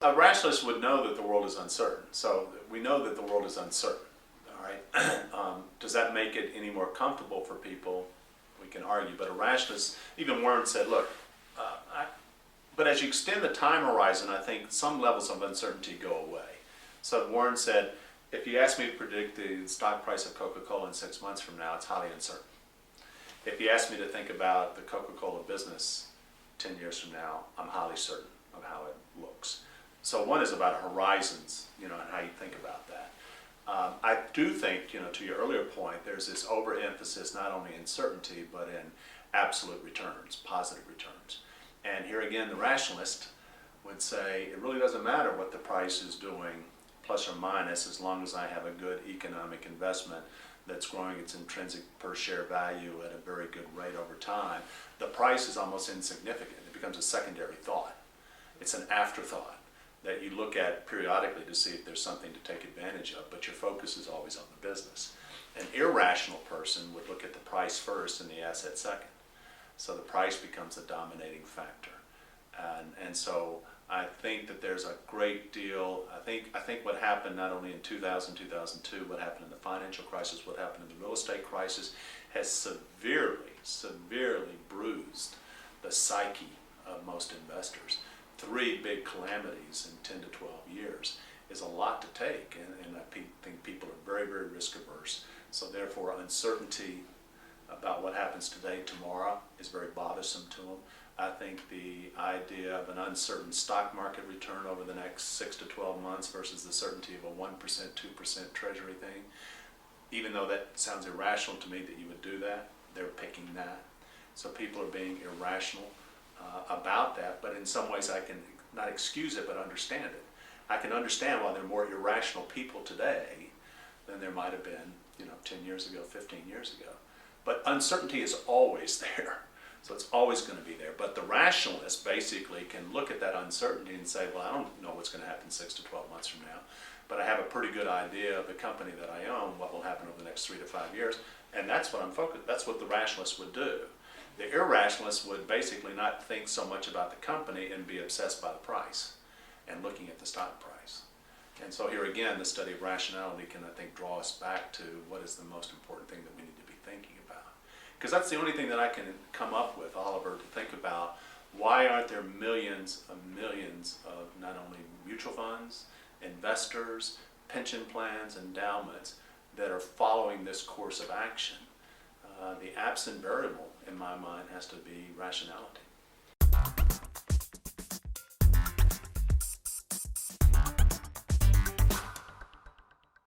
A rationalist would know that the world is uncertain. So we know that the world is uncertain. All right. Does that make it any more comfortable for people? We can argue. But a rationalist, even Warren said, look, but as you extend the time horizon, I think some levels of uncertainty go away. So Warren said, if you ask me to predict the stock price of Coca-Cola in 6 months from now, it's highly uncertain. If you ask me to think about the Coca-Cola business 10 years from now, I'm highly certain of how it looks. So one is about horizons, and how you think about that. I do think, to your earlier point, there's this overemphasis not only in certainty, but in absolute returns, positive returns. And here again, the rationalist would say, it really doesn't matter what the price is doing, plus or minus, as long as I have a good economic investment that's growing its intrinsic per share value at a very good rate over time. The price is almost insignificant. It becomes a secondary thought. It's an afterthought that you look at periodically to see if there's something to take advantage of, but your focus is always on the business. An irrational person would look at the price first and the asset second. So the price becomes a dominating factor. And so I think that there's a great deal, I think what happened not only in 2000, 2002, what happened in the financial crisis, what happened in the real estate crisis, has severely, severely bruised the psyche of most investors. 3 big calamities in 10 to 12 years is a lot to take, and I think people are very, very risk averse. So therefore uncertainty about what happens today, tomorrow, is very bothersome to them. I think the idea of an uncertain stock market return over the next 6 to 12 months versus the certainty of a 1%, 2% treasury thing, even though that sounds irrational to me that you would do that, they're picking that. So people are being irrational about that, but in some ways I can not excuse it, but understand it. I can understand why there are more irrational people today than there might have been, 10 years ago, 15 years ago. But uncertainty is always there. So it's always going to be there. But the rationalist basically can look at that uncertainty and say, well, I don't know what's going to happen 6 to 12 months from now, but I have a pretty good idea of the company that I own, what will happen over the next 3 to 5 years, and that's what I'm focused. That's what the rationalist would do. The irrationalist would basically not think so much about the company and be obsessed by the price and looking at the stock price. And so here again, the study of rationality can, I think, draw us back to what is the most important thing that we need to be thinking about. Because that's the only thing that I can come up with, Oliver, to think about. Why aren't there millions of not only mutual funds, investors, pension plans, endowments that are following this course of action? The absent variable, in my mind, has to be rationality.